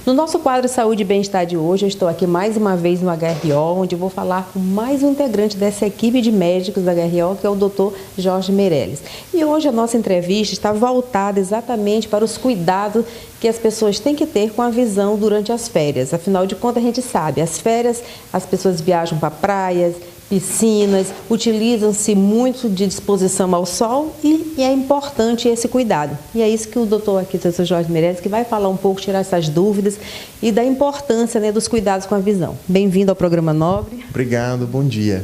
No nosso quadro Saúde e Bem-Estar de hoje, eu estou aqui mais uma vez no HRO, onde eu vou falar com mais um integrante dessa equipe de médicos da HRO, que é o Dr. Jorge Meirelles. E hoje a nossa entrevista está voltada exatamente para os cuidados que as pessoas têm que ter com a visão durante as férias. Afinal de contas, a gente sabe, as férias, as pessoas viajam para praias, piscinas, utilizam-se muito de disposição ao sol e é importante esse cuidado. E é isso que o doutor aqui, o doutor Jorge Meirelles, que vai falar um pouco, tirar essas dúvidas e da importância, né, dos cuidados com a visão. Bem-vindo ao programa Nobre. Obrigado, bom dia.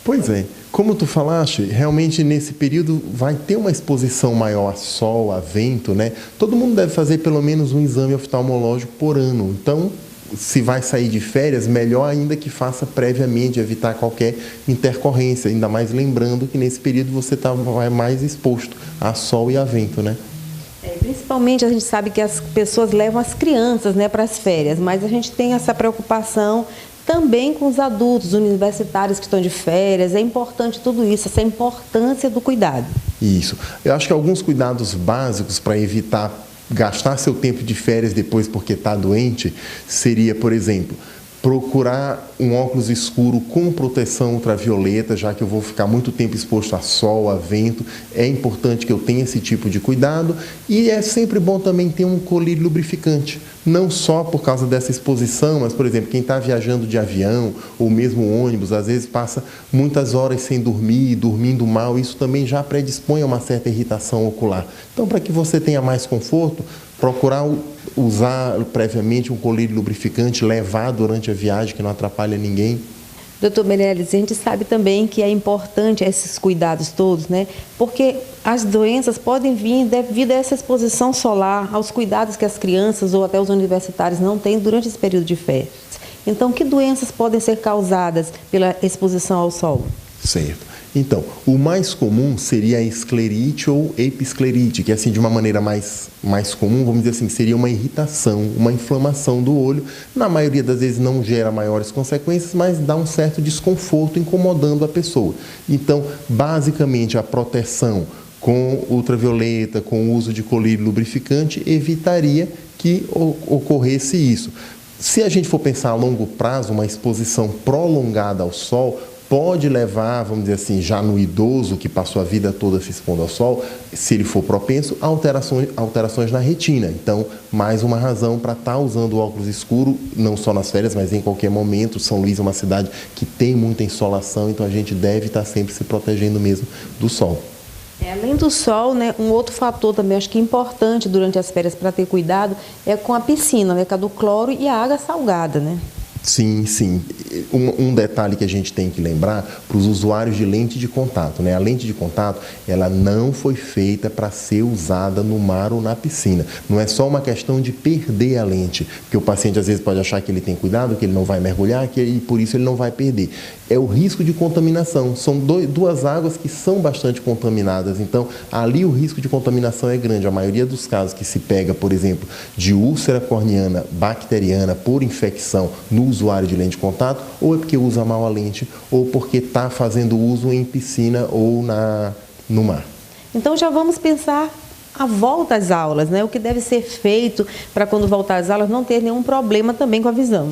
Pois é, como tu falaste, realmente nesse período vai ter uma exposição maior a sol, a vento, né? Todo mundo deve fazer pelo menos um exame oftalmológico por ano. Então, se vai sair de férias, melhor ainda que faça previamente, evitar qualquer intercorrência, ainda mais lembrando que nesse período você está mais exposto a sol e a vento, né? Principalmente a gente sabe que as pessoas levam as crianças, né, para as férias, mas a gente tem essa preocupação também com os adultos, universitários que estão de férias. É importante tudo isso, essa importância do cuidado. Isso. Eu acho que alguns cuidados básicos para evitar gastar seu tempo de férias depois porque está doente, seria, por exemplo, procurar um óculos escuro com proteção ultravioleta, já que eu vou ficar muito tempo exposto a sol, a vento. É importante que eu tenha esse tipo de cuidado e é sempre bom também ter um colírio lubrificante. Não só por causa dessa exposição, mas, por exemplo, quem está viajando de avião ou mesmo ônibus, às vezes passa muitas horas sem dormir, dormindo mal, isso também já predispõe a uma certa irritação ocular. Então, para que você tenha mais conforto, procurar usar previamente um colírio lubrificante, levar durante a viagem, que não atrapalha ninguém. Doutor Meirelles, a gente sabe também que é importante esses cuidados todos, né? Porque as doenças podem vir devido a essa exposição solar, aos cuidados que as crianças ou até os universitários não têm durante esse período de férias. Então, que doenças podem ser causadas pela exposição ao sol? Certo. Então, o mais comum seria a esclerite ou episclerite, que assim, de uma maneira mais comum, vamos dizer assim, seria uma irritação, uma inflamação do olho. Na maioria das vezes não gera maiores consequências, mas dá um certo desconforto, incomodando a pessoa. Então, basicamente, a proteção com ultravioleta, com o uso de colírio lubrificante, evitaria que ocorresse isso. Se a gente for pensar a longo prazo, uma exposição prolongada ao sol pode levar, vamos dizer assim, já no idoso que passou a vida toda se expondo ao sol, se ele for propenso, a alterações na retina. Então, mais uma razão para estar usando o óculos escuro, não só nas férias, mas em qualquer momento. São Luís é uma cidade que tem muita insolação, então a gente deve estar sempre se protegendo mesmo do sol. Além do sol, né, um outro fator também, acho que importante durante as férias para ter cuidado, é com a piscina, né, com a do cloro e a água salgada, né? Sim, sim. Um detalhe que a gente tem que lembrar para os usuários de lente de contato, né? A lente de contato, ela não foi feita para ser usada no mar ou na piscina. Não é só uma questão de perder a lente, porque o paciente às vezes pode achar que ele tem cuidado, que ele não vai mergulhar, e por isso ele não vai perder. É o risco de contaminação. São duas águas que são bastante contaminadas, então ali o risco de contaminação é grande. A maioria dos casos que se pega, por exemplo, de úlcera corneana bacteriana por infecção no usuário de lente de contato, ou é porque usa mal a lente, ou porque está fazendo uso em piscina ou no mar. Então já vamos pensar a volta às aulas, né? O que deve ser feito para quando voltar às aulas não ter nenhum problema também com a visão.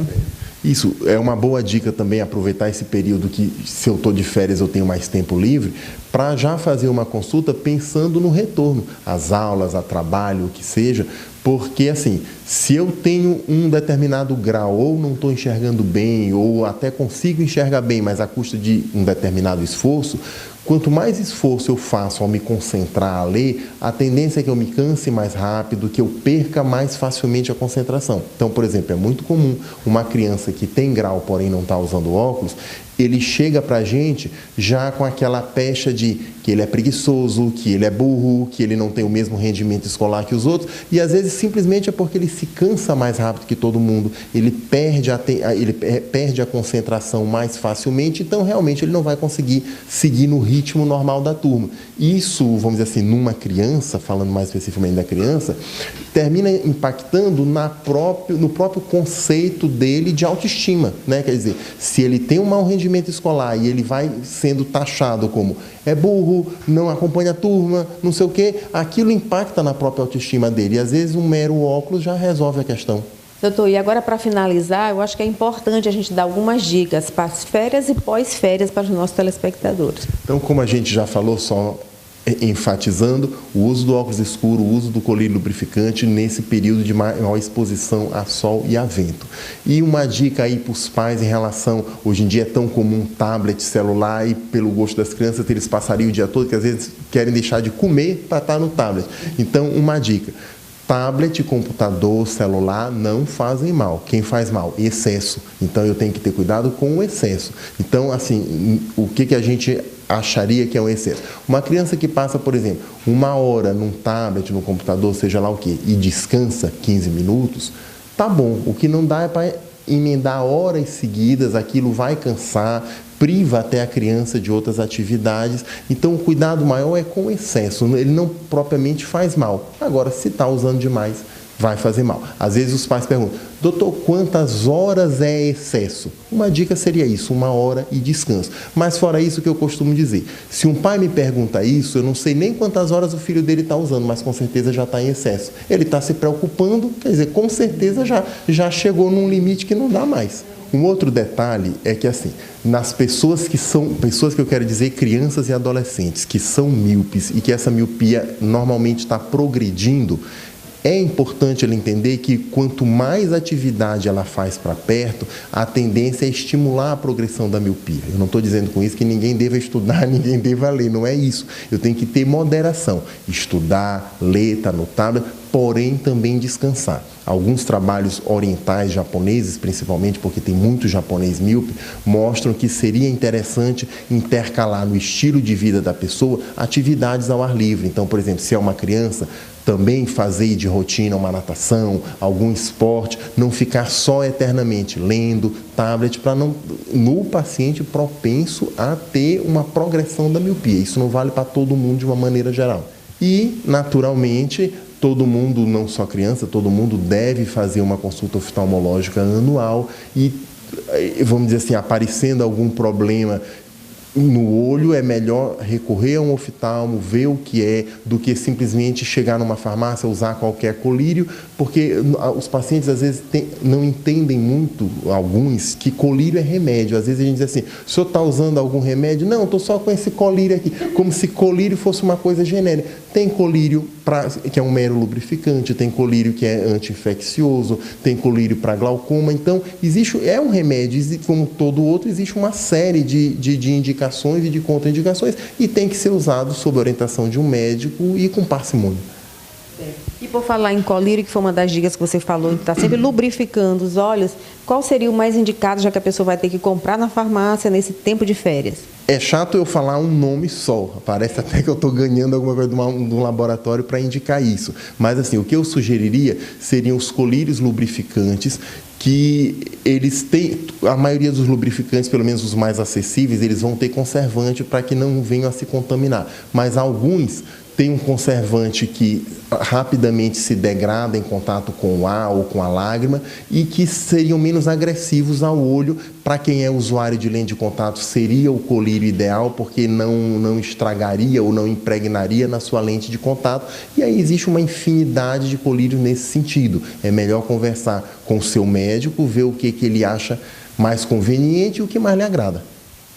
Isso é uma boa dica também, aproveitar esse período que, se eu estou de férias, eu tenho mais tempo livre, para já fazer uma consulta pensando no retorno, às aulas, a trabalho, o que seja, porque assim, se eu tenho um determinado grau, ou não estou enxergando bem, ou até consigo enxergar bem, mas à custa de um determinado esforço, quanto mais esforço eu faço ao me concentrar a ler, a tendência é que eu me canse mais rápido, que eu perca mais facilmente a concentração. Então, por exemplo, é muito comum uma criança que tem grau, porém não está usando óculos, ele chega para a gente já com aquela pecha de que ele é preguiçoso, que ele é burro, que ele não tem o mesmo rendimento escolar que os outros, e às vezes simplesmente é porque ele se cansa mais rápido que todo mundo, ele perde a concentração mais facilmente, então realmente ele não vai conseguir seguir no ritmo normal da turma. Isso, vamos dizer assim, numa criança, falando mais especificamente da criança, termina impactando no próprio conceito dele de autoestima, né? Quer dizer, se ele tem um mau rendimento escolar e ele vai sendo taxado como é burro, não acompanha a turma, não sei o quê, aquilo impacta na própria autoestima dele. E às vezes um mero óculos já resolve a questão. Doutor, e agora para finalizar, eu acho que é importante a gente dar algumas dicas para as férias e pós-férias para os nossos telespectadores. Então, como a gente já falou, só enfatizando o uso do óculos escuro, o uso do colírio lubrificante nesse período de maior exposição a sol e a vento. E uma dica aí para os pais em relação, hoje em dia é tão comum tablet, celular, e pelo gosto das crianças eles passariam o dia todo, que às vezes querem deixar de comer para estar no tablet. Então, uma dica: tablet, computador, celular não fazem mal. Quem faz mal? Excesso. Então, eu tenho que ter cuidado com o excesso. Então, assim, o que a gente acharia que é um excesso? Uma criança que passa, por exemplo, 1 hora num tablet, no computador, seja lá o quê, e descansa 15 minutos, tá bom. O que não dá é para emendar horas seguidas, aquilo vai cansar, priva até a criança de outras atividades. Então, o cuidado maior é com o excesso, ele não propriamente faz mal. Agora, se está usando demais, vai fazer mal. Às vezes os pais perguntam: doutor, quantas horas é excesso? Uma dica seria isso, 1 hora e descanso. Mas fora isso, que eu costumo dizer, se um pai me pergunta isso, eu não sei nem quantas horas o filho dele está usando, mas com certeza já está em excesso. Ele está se preocupando, quer dizer, com certeza já chegou num limite que não dá mais. Um outro detalhe é que, assim, nas pessoas que eu quero dizer, crianças e adolescentes, que são míopes e que essa miopia normalmente está progredindo, é importante ele entender que quanto mais atividade ela faz para perto, a tendência é estimular a progressão da miopia. Eu não estou dizendo com isso que ninguém deva estudar, ninguém deva ler, não é isso. Eu tenho que ter moderação. Estudar, ler, estar no tablet, porém também descansar. Alguns trabalhos orientais, japoneses principalmente, porque tem muito japonês míope, mostram que seria interessante intercalar no estilo de vida da pessoa atividades ao ar livre. Então, por exemplo, se é uma criança, também fazer de rotina uma natação, algum esporte, não ficar só eternamente lendo, tablet, para não, no paciente propenso a ter uma progressão da miopia. Isso não vale para todo mundo de uma maneira geral. E, naturalmente, todo mundo, não só criança, todo mundo deve fazer uma consulta oftalmológica anual e, vamos dizer assim, aparecendo algum problema no olho, é melhor recorrer a um oftalmo, ver o que é, do que simplesmente chegar numa farmácia, usar qualquer colírio, porque os pacientes às vezes não entendem muito, alguns, que colírio é remédio. Às vezes a gente diz assim: o senhor está usando algum remédio? Não, estou só com esse colírio aqui, como se colírio fosse uma coisa genérica. Tem colírio que é um mero lubrificante, tem colírio que é anti-infeccioso, tem colírio para glaucoma. Então, é um remédio, como todo outro, existe uma série de indicações e de contraindicações e tem que ser usado sob orientação de um médico e com parcimônia. E por falar em colírio, que foi uma das dicas que você falou, que está sempre lubrificando os olhos, qual seria o mais indicado, já que a pessoa vai ter que comprar na farmácia nesse tempo de férias? É chato eu falar um nome só, parece até que eu estou ganhando alguma coisa de um laboratório para indicar isso. Mas, assim, o que eu sugeriria seriam os colírios lubrificantes, que eles têm, a maioria dos lubrificantes, pelo menos os mais acessíveis, eles vão ter conservante para que não venham a se contaminar. Mas alguns têm um conservante que rapidamente se degrada em contato com o ar ou com a lágrima e que seriam menos agressivos ao olho. Para quem é usuário de lente de contato, seria o colírio ideal, porque não estragaria ou não impregnaria na sua lente de contato. E aí existe uma infinidade de colírios nesse sentido. É melhor conversar com o seu médico, ver o que ele acha mais conveniente e o que mais lhe agrada.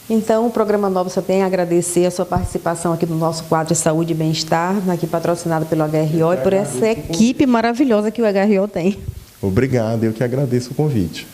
Então, o programa Novo só tem a agradecer a sua participação aqui no nosso quadro de Saúde e Bem-Estar, aqui patrocinado pelo HRO, e por essa equipe maravilhosa que o HRO tem. Obrigado, eu que agradeço o convite.